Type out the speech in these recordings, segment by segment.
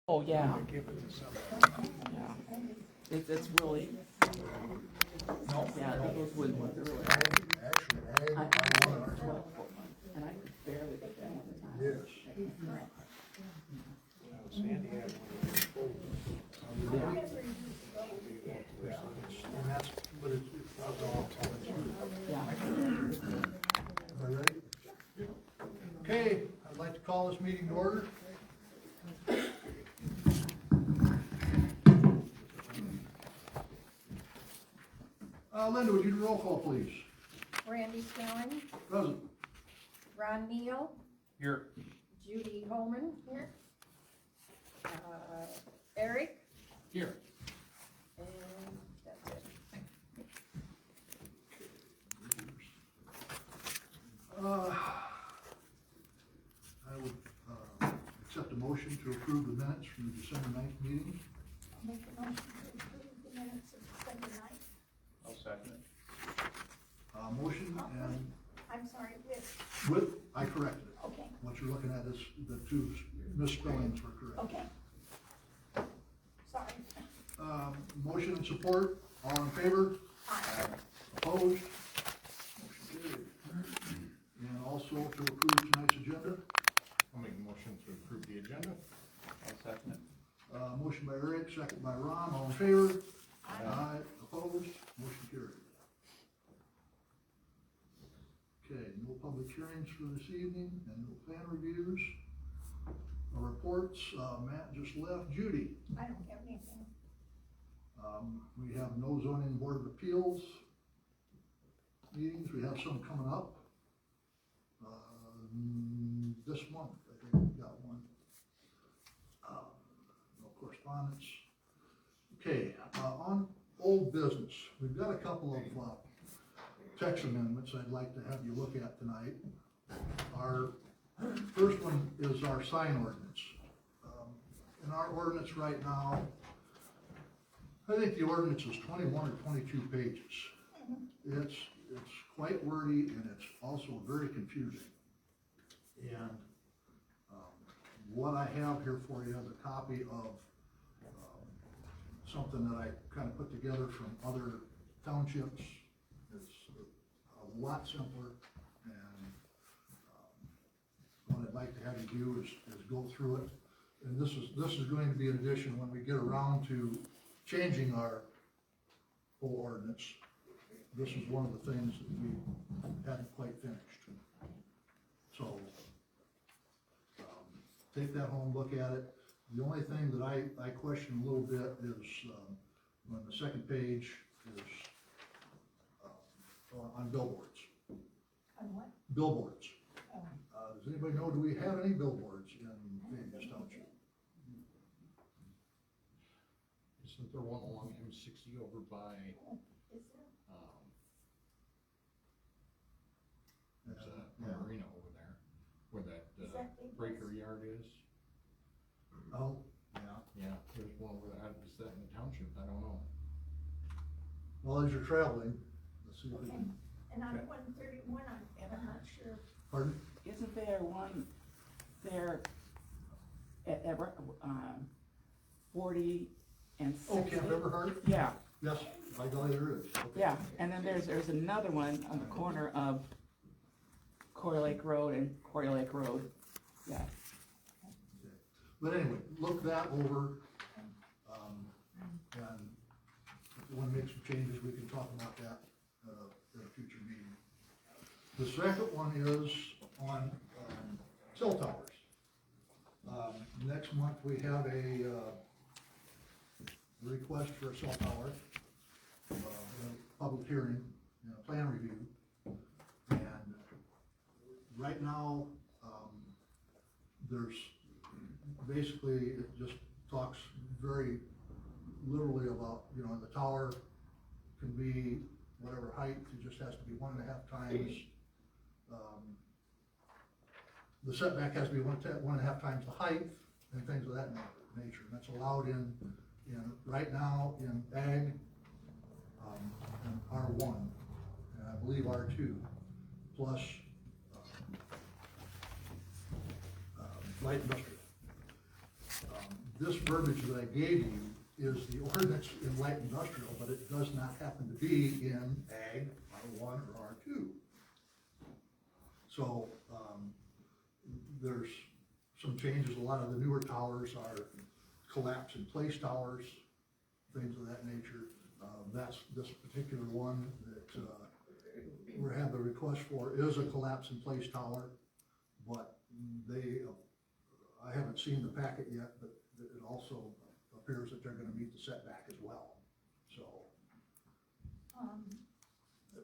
Oh, yeah, Give it to somebody. yeah. It's really, No, yeah, those wood ones are really. actually, I I I want want a to. 12-foot one, and I could barely get that one at a time. Yes. Sandy had one. And that's, but it's all Yeah. All right. Okay, I'd like to call this meeting to order. Linda, would you do roll call, please? Randy Snelling, Present. Ron Neal, Here. Judy Holman here, Eric, Here. and that's it. I would, accept a motion to approve the minutes from the December 9th meeting. Make a motion to approve the minutes of December 9th. I'll second it. Motion and I'm sorry, with, I corrected it. okay, What you're looking at is the two misspellings were correct. okay. Sorry. Motion and support, all in favor? Aye. Opposed? Motion carried. And also to approve tonight's agenda, I'll make a motion to approve the agenda. I'll second it. motion by Eric, second by Ron, all in favor? Aye. Opposed? Motion carried. Okay, no public hearings for this evening and no plan reviews. No reports, Matt just left. Judy? I don't have anything. We have no zoning board of appeals meetings. We have some coming up. This month, I think we've got one. No correspondence. Okay, on old business, we've got a couple of, text amendments I'd like to have you look at tonight. Our first one is our sign ordinance. In our ordinance right now, I think the ordinance is 21 or 22 pages. It's quite wordy and it's also very confusing. And what I have here for you is a copy of something that I kind of put together from other townships. It's a lot simpler, and what I'd like to have you do is go through it. And this is going to be an addition when we get around to changing our whole ordinance. This is one of the things that we hadn't quite finished. So, take that home, look at it. The only thing that I question a little bit is, on the second page is, on billboards. On what? Billboards. Oh, Does anybody know, do we have any billboards in Fabius Township? Isn't there one along M60 over by, is there? there's Yeah. a marina over there, where that Is that big? breaker yard is? Oh, yeah. Yeah, there's one over there. Is that in the township? I don't know. Well, as you're traveling, let's see if we Okay, can, and on Okay. 131, I'm not sure. pardon? Isn't there one there at 40 and 60? Oh, Camp Everhart? Yeah, Yes, by golly, there is. Okay. yeah, and then there's another one on the corner of Quarry Lake Road and Quarry Lake Road, yeah. Okay. But anyway, look that over, and if you wanna make some changes, we can talk about that, at a future meeting. The second one is on, cell towers. Next month, we have a request for a cell tower, a public hearing, and a plan review. And right now, there's, basically, it just talks very literally about, the tower can be whatever height, it just has to be 1.5 times, the setback has to be 1.5 times the height, and things of that nature, and that's allowed in right now in ag, and R1, and I believe R2, plus, light industrial. this verbiage that I gave you is the ordinance in light industrial, but it does not happen to be in ag, R1 or R2. So, there's some changes. A lot of the newer towers are collapse-in-place towers, things of that nature. That's this particular one that, we have the request for is a collapse-in-place tower, but I haven't seen the packet yet, but it also appears that they're gonna meet the setback as well. So,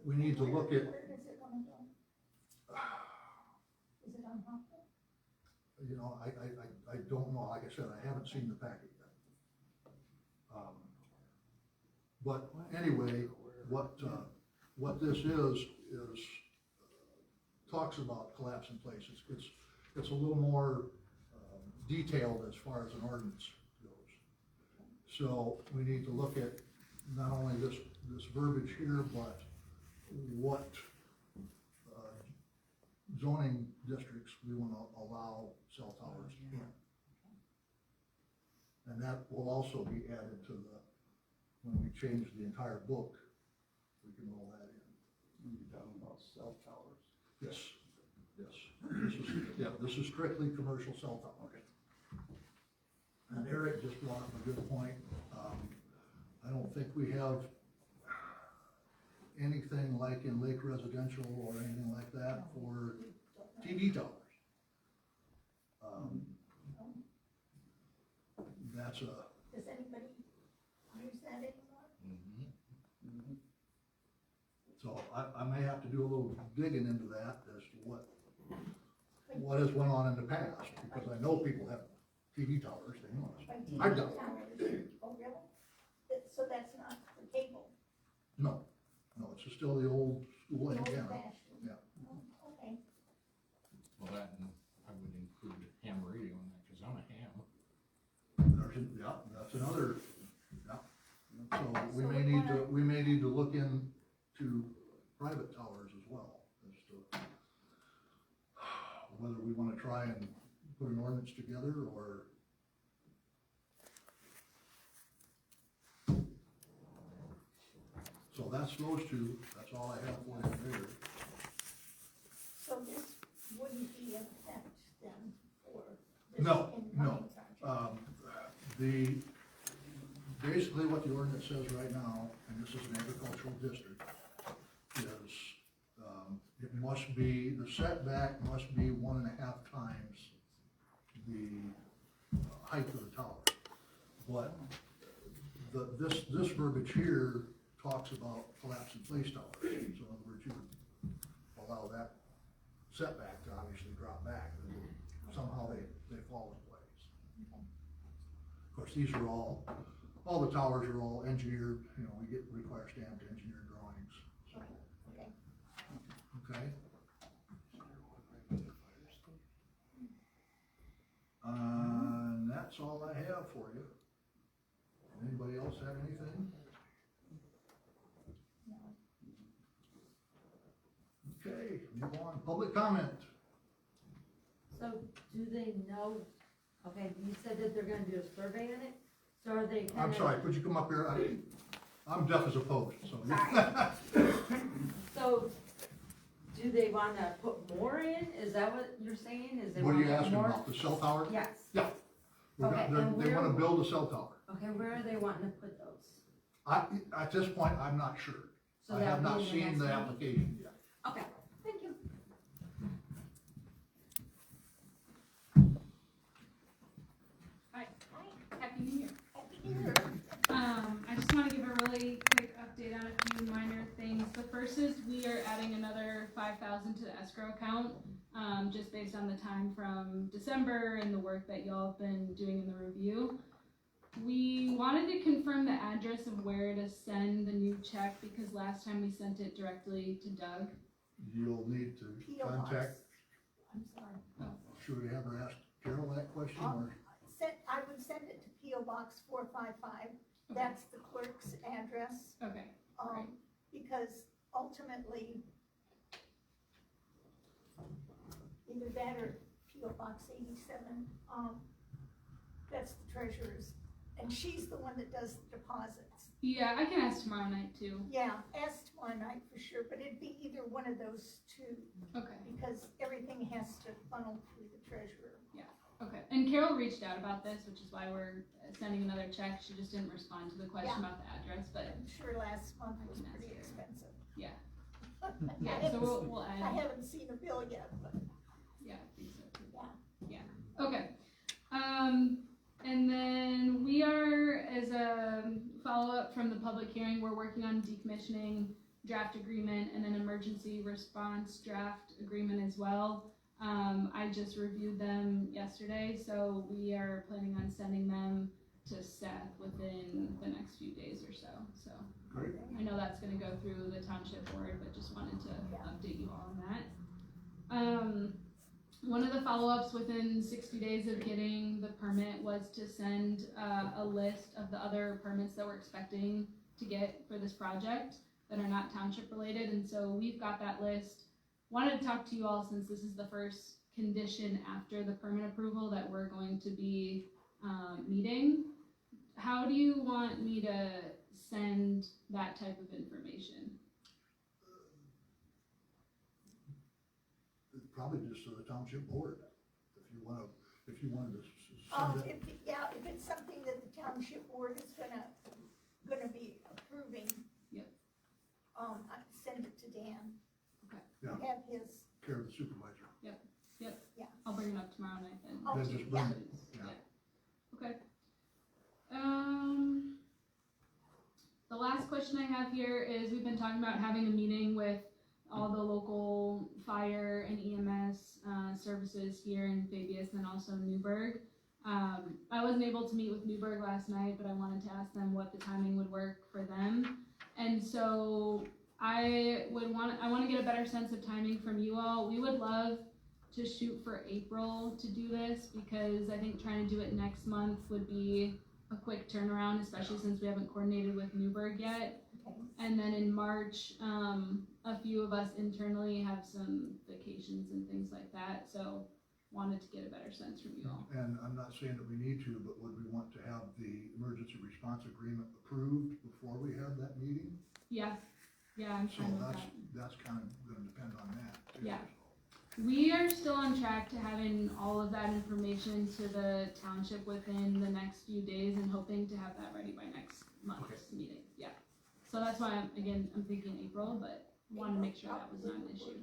we need to look at, Where is it gonna go? Is it on Hopper? you know, I don't know, like I said, I haven't seen the packet yet. But anyway, what this is, talks about collapse in place. It's a little more, detailed as far as an ordinance goes. So we need to look at not only this verbiage here, but what, zoning districts we wanna allow cell towers in. And that will also be added to when we change the entire book, we can roll that in. You're talking about cell towers. Yes, yes. This is strictly commercial cell towers. And Eric just brought up a good point. I don't think we have anything like in Lake Residential or anything like that for TV towers. That's a, Does anybody use that anymore? so I may have to do a little digging into that as to what has went on in the past, because I know people have TV towers, they know. By I've TV done it. towers? Oh, really? So that's not for cable? No, it's still the old school The old antenna. fashioned? Yeah. Oh, okay. Well, that, and I would include ham radio in that, cause I'm a ham. Yeah, that's another, yeah. So we So may we need to, wanna- we may need to look into private towers as well, as to whether we wanna try and put an ordinance together, or so that's those two, that's all I have for you there. So this wouldn't be in effect then for this No, incoming project? Basically what the ordinance says right now, and this is an agricultural district, is, it must be, the setback must be 1.5 times the height of the tower. But this verbiage here talks about collapse in place towers, so in other words, you would allow that setback to obviously drop back, and somehow they fall in place. Of course, these are all the towers are all engineered, you know, we require stamped engineered drawings, so, Okay. okay? And that's all I have for you. Anybody else have anything? No. Okay, move on, public comment. So do they know, okay, you said that they're gonna do a survey on it, so are they kind of? I'm sorry, could you come up here? I'm deaf as a post, so. So, do they wanna put more in, is that what you're saying, is they What are wanna you put asking more? about, the cell tower? Yes, Yeah. Okay, and They where- wanna build a cell tower. okay, where are they wanting to put those? At this point, I'm not sure. So I that'll have be not in the seen next the meeting? application yet. Okay, thank you. Hi, Happy New Year. Happy New Year. I just want to give a really quick update on a few minor things. The first is we are adding another 5,000 to the escrow account, just based on the time from December and the work that y'all have been doing in the review. We wanted to confirm the address of where to send the new check because last time we sent it directly to Doug. You'll need to P.O. Box. contact, I'm sorry. should we have her ask Carol that question, or? I would send it to P.O. Box 455. That's the clerk's address. Okay, Right. Because ultimately, either that or P.O. Box 87, That's the treasurer's, and she's the one that does the deposits. Yeah, I can ask tomorrow night too. Yeah, ask tomorrow night for sure, but it'd be either one of those two, Okay, because everything has to funnel through the treasurer. okay. And Carol reached out about this, which is why we're sending another check. She just didn't respond to the question Yeah. about the address, but I'm sure last month I was can ask pretty her. expensive. Yeah. I yeah, so haven't we'll I add, haven't seen a bill yet, but yeah, I think so too. yeah. Okay. And then we are, as a follow-up from the public hearing, we're working on decommissioning draft agreement and an emergency response draft agreement as well. I just reviewed them yesterday, so we are planning on sending them to Seth within the next few days or so. So Great. I know that's gonna go through the township board, but just wanted to update you all on that. One of the follow-ups within 60 days of getting the permit was to send a list of the other permits that we're expecting to get for this project that are not township related, and so we've got that list. Wanted to talk to you all since this is the first condition after the permit approval that we're going to be meeting. How do you want me to send that type of information? Probably just to the township board, if you wanted to send it. If it's something that the township board is gonna be approving. Yep. I'd send it to Dan. Okay. Yeah. Have his, Care of the supervisor. I'll bring it up tomorrow night then. Oh, Then just bring it, yeah. Okay. The last question I have here is, we've been talking about having a meeting with all the local fire and EMS services here in Fabius and also Newburgh. I wasn't able to meet with Newburgh last night, but I wanted to ask them what the timing would work for them. And so I want to get a better sense of timing from you all. We would love to shoot for April to do this, because I think trying to do it next month would be a quick turnaround, especially since we haven't coordinated with Newburgh yet. okay, And then in March, a few of us internally have some vacations and things like that, so wanted to get a better sense from you all. And I'm not saying that we need to, but would we want to have the emergency response agreement approved before we have that meeting? Yeah, I'm So fine with that. that's kind of gonna depend on that too. Yeah. We are still on track to having all of that information to the township within the next few days and hoping to have that ready by next month's meeting, yeah. So that's why I'm thinking April, but wanted to make sure that was not an issue.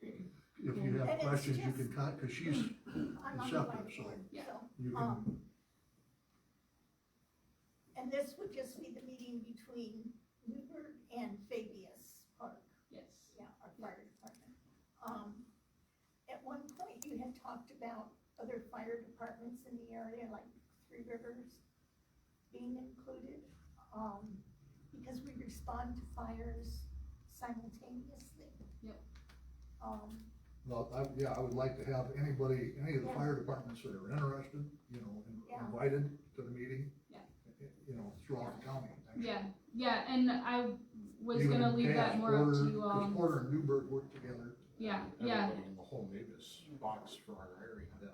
If you have And it's questions, you just- can cut, cause she's I'm on the separate, line so board, Yeah. so. you can, And this would just be the meeting between Newburgh and Fabius Park. Yes. Yeah, our fire department. At one point, you had talked about other fire departments in the area, like Three Rivers being included, because we respond to fires simultaneously. Yep. well, I would like to have any of the fire departments that are interested, Yeah. invited to the meeting. Yeah. Throughout the county. actually. Yeah, and I was Even gonna in leave that past, more up to Porter- you all. Cause Porter and Newburgh work together. Yeah, Everybody in the whole Mavis box for our area. Yeah.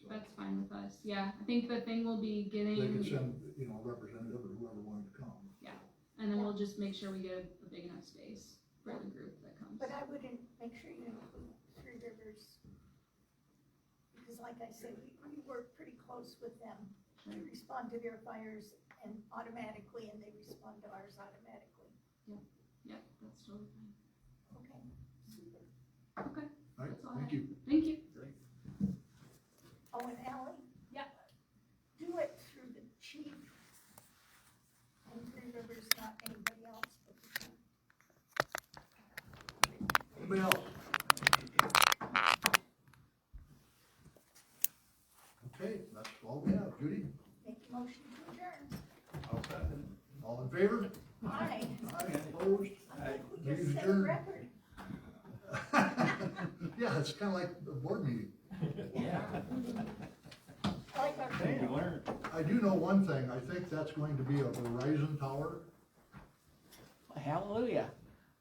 So, that's fine with us, yeah. I think the thing will be They could getting, send, a representative or whoever wanted to come. and then we'll just make sure we get a big enough space for the group that comes. But I would make sure you include Three Rivers. Because like I said, we work pretty close with them. We respond to their fires and automatically, and they respond to ours automatically. Yep, that's totally fine. Okay, super. Okay, All right, That's all I thank have. you. thank you. Oh, and Ally? Yeah. Do it through the chief. And Three Rivers, not anybody else but the chief. Anybody else? Okay, that's all we have. Judy? Make a motion to adjourn. All set. All in favor? Aye. Aye, opposed? I think we Meeting's just set a adjourned. record. Yeah, it's kinda like a board meeting. I like our. Hey, you learned. I do know one thing, I think that's going to be a Verizon tower, Hallelujah.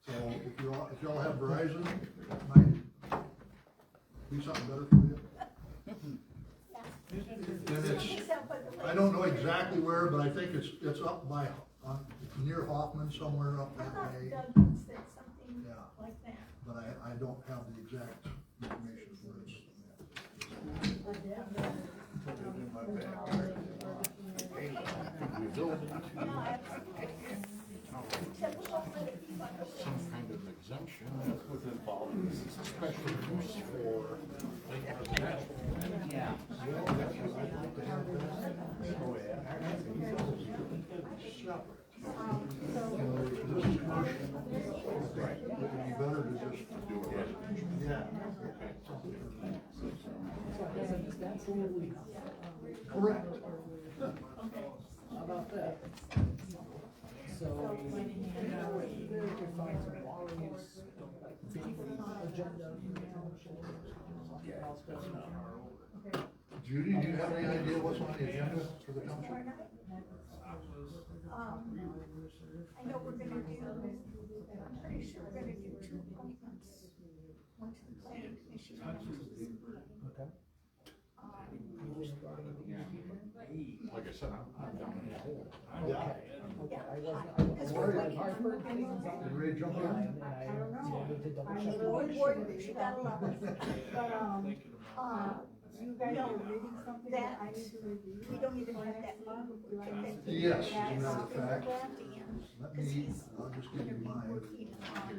so if y'all have Verizon, it might be something better for you. And it's, I don't know exactly where, but I think it's up by, near Hoffman, somewhere up I that thought way. Doug said something Yeah. like that. But I don't have the exact information for it. Yeah, absolutely. Except we don't let it be like a- Some kind of exemption that would involve special use for. Yeah. This is commercial. It would be better to just do it. Yeah. Correct. How about that? So, there you can find some water use, big agenda. Judy, do you have any idea what's on the agenda for the township? I know we're gonna do, I'm pretty sure we're gonna do 2 appointments. One to the planning commission, one to the ZBA. Okay. Like I said, I'm down in the hole. Yeah. Okay, I wasn't worried, I've heard things on You ready to jump in? online, and I wanted to double check. Board warriors, you gotta love it. But, you guys No, are reading something that I need to review? we don't even have that month. Yes, as a matter of fact, Dan, let cause me, he's I'll just give gonna you be mine. working on, the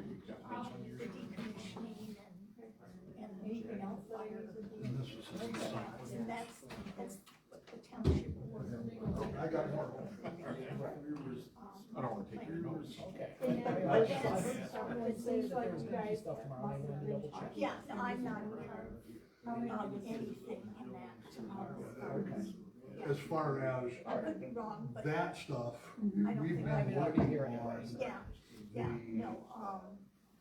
decommissioning and Anything else that I need to do? And this is, and that's what the township board. I got more. I don't wanna take your notes. Okay. And I mean, then- I but just, that's- it seems like there's gonna be stuff tomorrow, I'm gonna double check. Yeah, no, I'm not aware of anything on that tomorrow. As far as I could be wrong, but that stuff, I don't we've think been I mean, I'll be working here on anyways. yeah, yeah, no,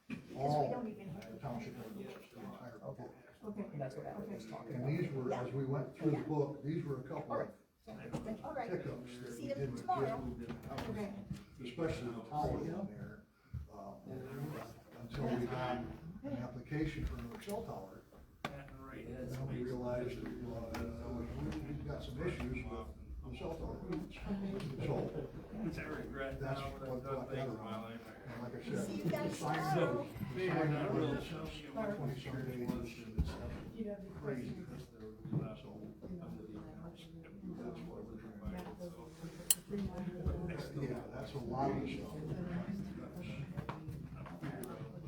because we all don't even have. the township ordinances, the entire book. Okay. And that's what Adam was talking And about. these were, as we went through the book, these were a couple of All right, hiccups that see we you didn't tomorrow. Okay. especially the tower in there. Until we got an application for an cell tower. And then we realized, we've got some issues with the cell tower. So, that's what brought that around. And like I said. See you guys signed tomorrow. the signed the ordinance, 20-some days, You have any crazy. questions? So, that's what we're trying. Yeah, that's a lot of stuff.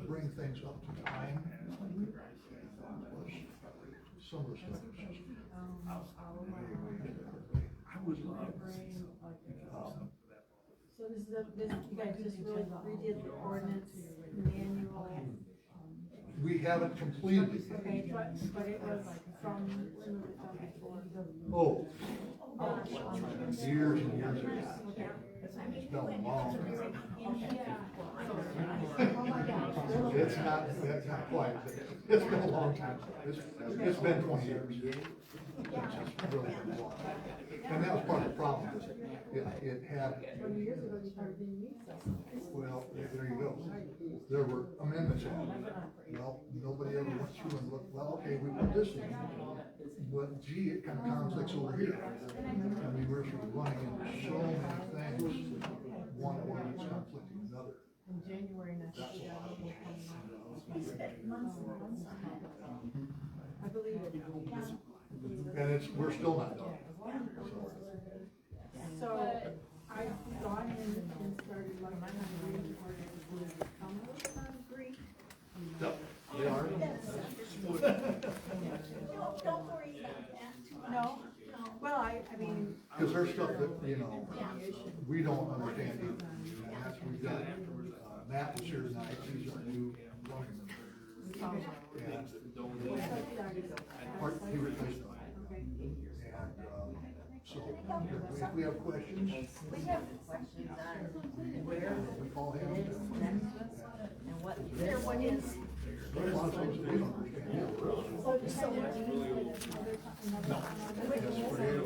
Bring things up to time. Some of the stuff is just. So this is you guys just really redid the ordinance manual, We haven't completed it. okay, but it was from, when was it done before? Oh, years and years ago. Okay. It's been a long time. Oh my gosh. It's not quite, it's been a long time. It's been 20 years. It's really been a long time. And that was part of the problem, is it had, 20 years ago, you started being meat stuff. well, there you go. There were amendments in it. Well, nobody ever went through and looked, well, okay, we put this in, but gee, it kind of conflicts over here. And we were sort of running into so many things, one ordinance conflicting another. In January next year, I will come out. He spent months and months on that. I believe it. And we're still not done. So, I've gone in and started like my reading ordinance. Greek. Yep, they are. Don't worry about that too much. No? Well, I mean, Because there's stuff that, we don't understand either. And that's, we've got, Matt was here tonight, he's our new running member. And he replaced him. And, so, if we have questions, We have questions on we call him. where what is. There's a lot of things that we don't understand.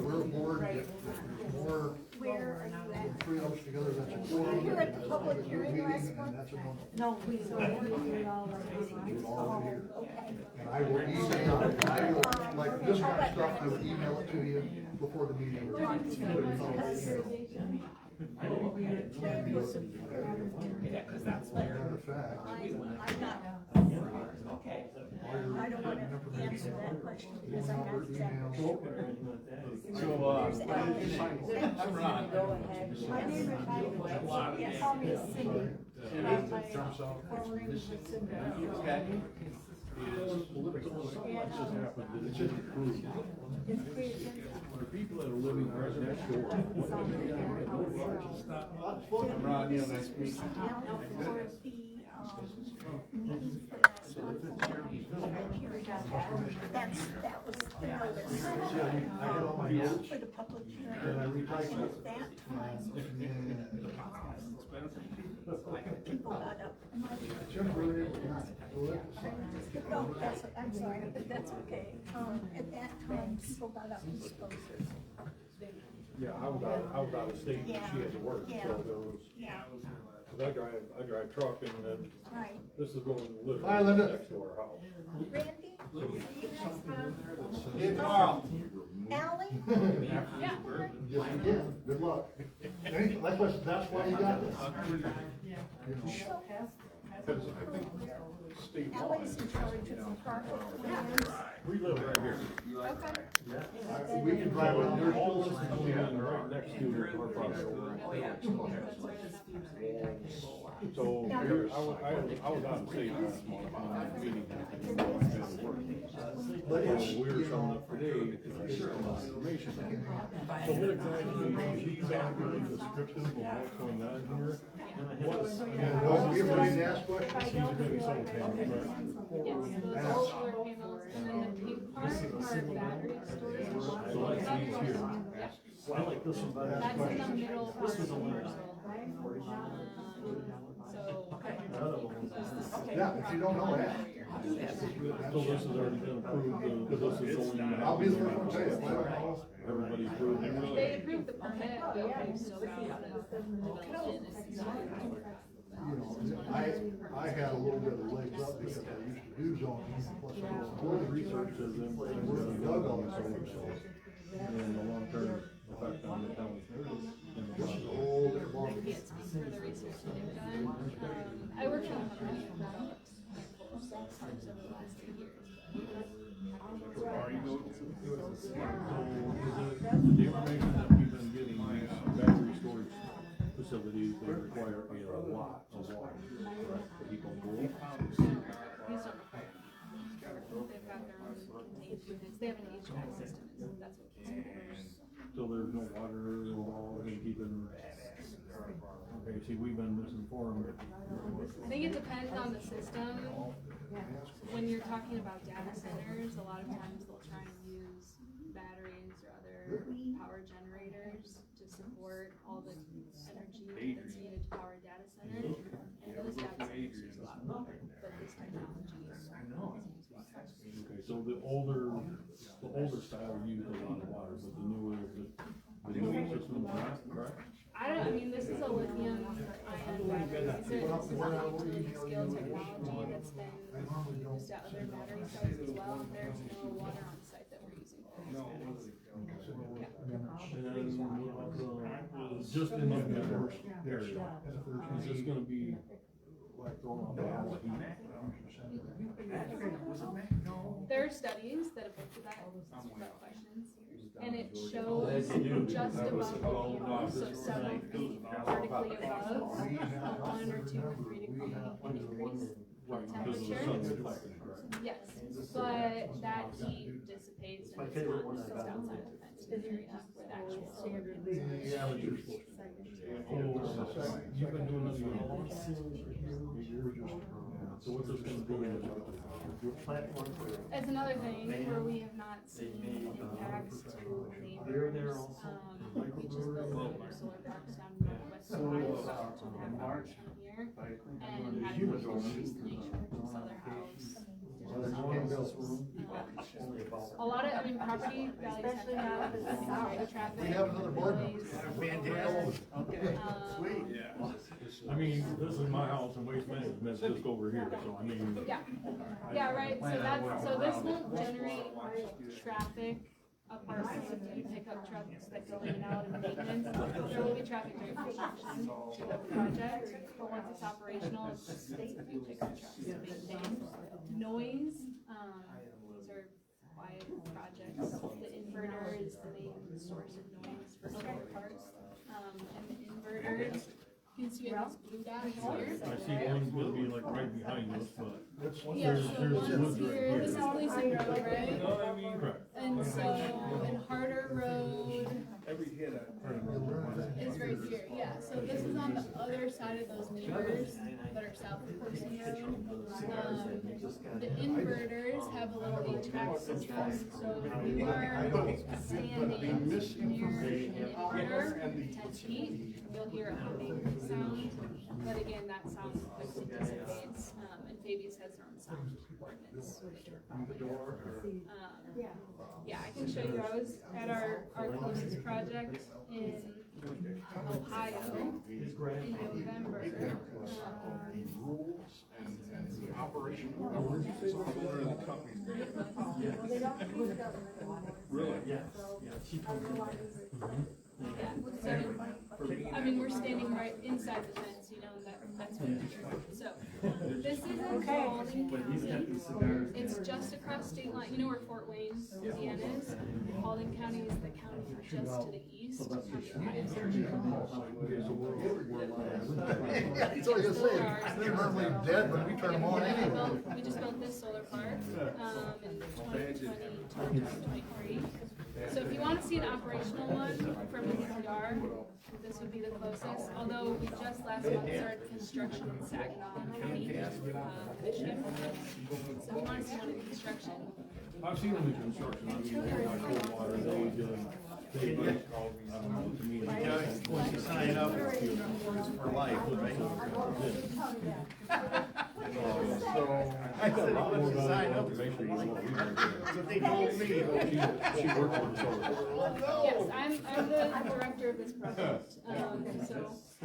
We're a board, if there's more Where are you at? three of us together, that's a quorum. You were at the and public that's a hearing meeting, last and month? that's a no. no, we, so we do it all like We this. do it all here. Okay. I will like this kind of stuff, I will email it to you before the meeting. Yeah, cause that's where. Matter of fact, I'm not, Okay. I don't wanna answer that question because I'm not exactly sure. There's Alex. I'm Ron. My name is, yes, call me Cindy. Formerly was Cindy. Okay. It's created. The people that are living right next door. I'm Ron, yeah, nice to meet you. Now for the, meeting for last month. That was the notice. I had all my notes, For the public and I hearing. retyped And it. at that time, people got up. Temporary, not No, that's, I'm sorry, but that's okay. At that time, people got up and spoke. Yeah, I was out of state, and she had to work, so Yeah. there was, Yeah, cause I drive truck, and then right. this is going Hi, literally Linda. next to our house. Randy, do you guys have, Hey, Carl. Ally? Yeah. Yes, you did. Good luck. That's why you got this. You know. Cause I think state law, Ally's in charge of the park plans. we live right here. Okay. We can drive around there. All this is going on right next to our property. Oh, yeah. So, here, I was out of state last month, meeting. But it's, So we were you showing know, up today to get some information. So what exactly is descriptive of what's going on here? What's, I mean, don't be afraid to it ask questions. seems to be so tangible. Yes, those solar panels, and then the pink part are battery storage. So like these here. I like this one better. That's in the middle part of the parcel. Yeah, if you don't know that, So this has already been approved, this is only. I'll be the first one to say it. Everybody's approved it. They approved the permit, but they've still got the development and You know, I had a little bit of legs up because I used to do zoning, plus I was More the research is in, Doug on the solar, so and the long-term effect on the town. this is a whole different I ballgame. can't speak for the research that they've done. I worked on a company that developed solar farms over the last 8 years. The information that we've been getting, these battery storage facilities, they require a lot of water to keep them cool. These don't require. They've got their own contained units. They have an HVAC system, and that's what keeps it warm. So there's no water involved in keeping, okay, see, we've been misinformed. I think it depends on the system. When you're talking about data centers, a lot of times they'll try and use batteries or other power generators to support all the energy that's needed to power a data center. And those data centers use a lot of water, but this technology is Okay, so the older style used a lot of water, but the newer system is not, correct? I mean, this is a lithium ion battery. This is a utility scale technology that's been used at other battery sites as well. There's no water on site that we're using for these batteries. And just in the network area, is this gonna be like throwing off a lot of heat? There are studies that have looked at that questions, and it shows just above volcanoes, so 7 feet vertically above, 1 or 2 or 3 degree increase Right, in because of the temperature. sun's reflecting, correct? Yes, but that heat dissipates and it's not just outside of the fenced area where the actual solar panels are. Yeah, but you're supposed to. Oh, you've been doing this for how long? 8 years. So what's this gonna do? It's another thing where we have not seen impacts to neighbors. We just built a new solar parks down in northwest Ohio, about 2.5 hours from here. And had to make changes to make sure to sell their house. a lot of, I mean, property values have Especially now that it's south. the traffic. We have another board member. noise, I mean, this is my house and Waste Management's just over here, so I mean. Yeah, yeah, right, so that's, so this won't generate traffic apart from the pickup trucks that go in and out and maintenance. There will be traffic during construction to the project, but once it's operational, it's just pickup trucks to maintain. Noise, these are quiet projects. The inverter is the main source of noise for solar parks. And the inverters, you can see this blue dot here. I see one's gonna be like right behind us, but. Yeah, there's so one's woods here, right this is Gleason Road, right? You know what I mean? Correct. And so, in Harder Road is right here, yeah, so this is on the other side of those neighbors that are south of Person Road. The inverters have a little HVAC system, so if you are standing near an inverter, 10 feet, you'll hear a humming sound, but again, that sound quickly dissipates, and Fabius has their own sound ordinance. Yeah, I can show you, I was at our closest project in Ohio in November. Really? Yeah. Yeah, so, I mean, we're standing right inside the fence, you know, that's what we're doing. So, this is in Paulding County. It's just across state line, you know where Fort Wayne, Indiana is? Paulding County is the county just to the east. He's always gonna say, they're normally dead when we turn them on anyway. We just built this solar park, in 2023. So if you want to see an operational one from the DPR, this would be the closest, although we just last month started construction in Saginaw County, Michigan. So if you want to see one in construction. I've seen them in construction, I mean, they're like cold water, they called me, I don't know, to me. Once you sign up, it's for life, right? I said, once you sign up, it's for life. So they told me. She worked on solar. Yes, I'm the director of this project, so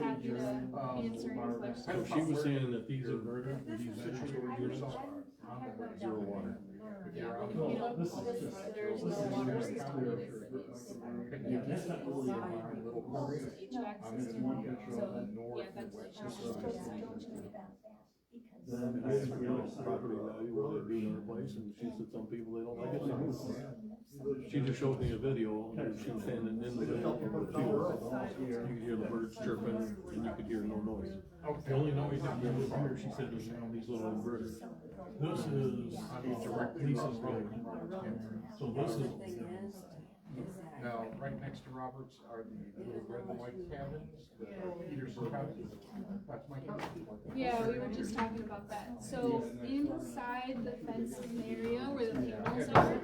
happy to answer any questions. So she was saying that these inverters, these energy storage units, zero water. You know, there's no water system in it, it's HVAC system, so, yeah, ventilation system. Then I asked her, you know, property value, what they do in her place, and she said some people, they don't like it, so. She just showed me a video, and she was standing in the middle of the field. You could hear the birds chirping, and you could hear no noise. The only noise that you would hear, she said, was around these little inverters. This is, Lisa's road. So this is. Now, right next to Roberts are the little red and white cabins, the Peterson cabins. That's my cabin. Yeah, we were just talking about that. So inside the fenced area where the panels are,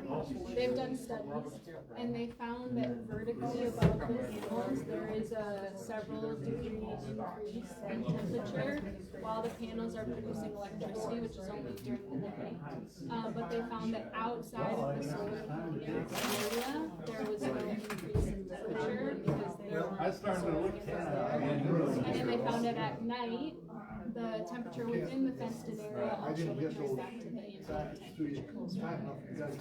they've done studies and they found that vertically above the panels, there is a several degree increase in temperature while the panels are producing electricity, which is only during the day. But they found that outside of the solar area, there was no increase in temperature because they were I started to look at and then they found that at night, the temperature within the fenced-in area also returned back to the ambient temperature. That's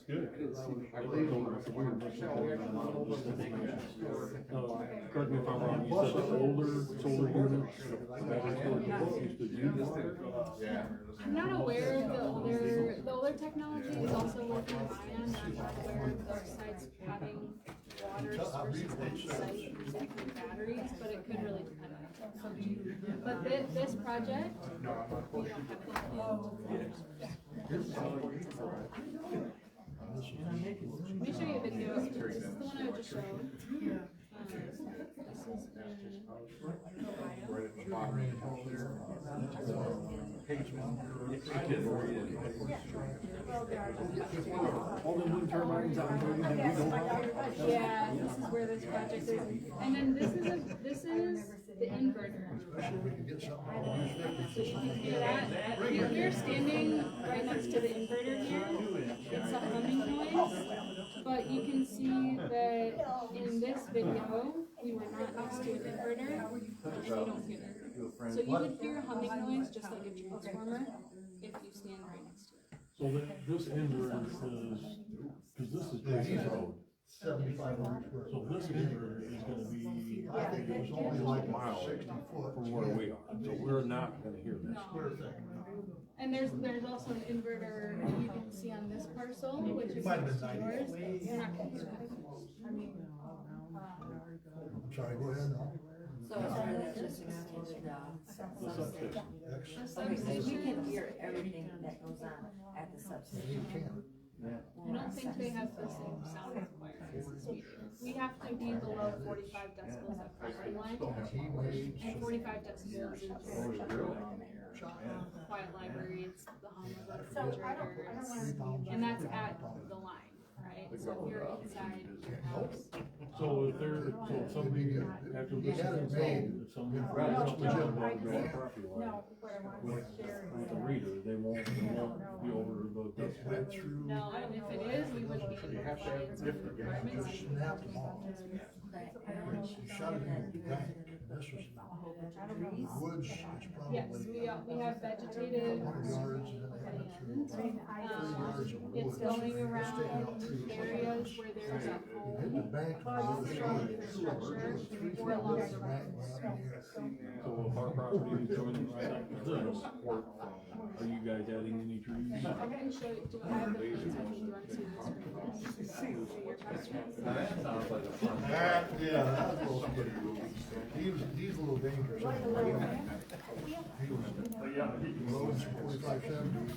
good. I believe correct me if I'm wrong, you said the older solar units, battery used to use water? Yeah. I'm not aware of the older technology is also lithium ion. I'm not aware of those sites having water sources on site using batteries, but it could really depend on the technology. But this project, we don't have anything. Let me show you a video. This is the one I just showed. This is Right at the bottom of there. All the wind turbines out there, we don't have. Yeah, this is where this project is. And then this is the inverter. Especially if we can get something on So you can hear that. We're standing right next to the inverter here. It's a humming noise. But you can see that in this video, we were not next to an inverter, which we don't hear it. So you would hear a humming noise just like a transformer if you stand right next to it. So that, this inverter is, cause this is Grace Road, 7,500 square. so this inverter is gonna be I think it was only like miles 60 foot. from where we are, so we're not gonna hear this. Square thing. And there's also an inverter you can see on this parcel, which is Might have next been to 90. yours. You're not gonna hear that. I'm sorry, go ahead now. So that's just extended, The substation. okay, so we can hear everything that goes on at the You substation. can. I don't think they have the same sound requirements as we do. We have to be below 45 decibels at property line. He made And 45 decibels is quiet library, it's the hum of the refrigerators. And that's at the line, right? So if you're inside your house. So if there, so if somebody, after this is installed, if somebody grabs something out of the property line, with the reader, they won't be over the went through. No, and if it is, we wouldn't be in compliance with the requirements. Just snapped them off. You shut it in the bank. This was woods is Yes, probably we have vegetated 100 yards and then they had it through. 3 yards of It's woods. going Just around taking out trees. areas where there's a Hit the home, bank. strong infrastructure, or along the road. So if our property is joining right up to this, are you guys adding any trees? I can show you, do I have the plans with me, do you want to see this for your questions? Yeah, that's a little scary. He's a little dangerous. He was, roads 45, 70.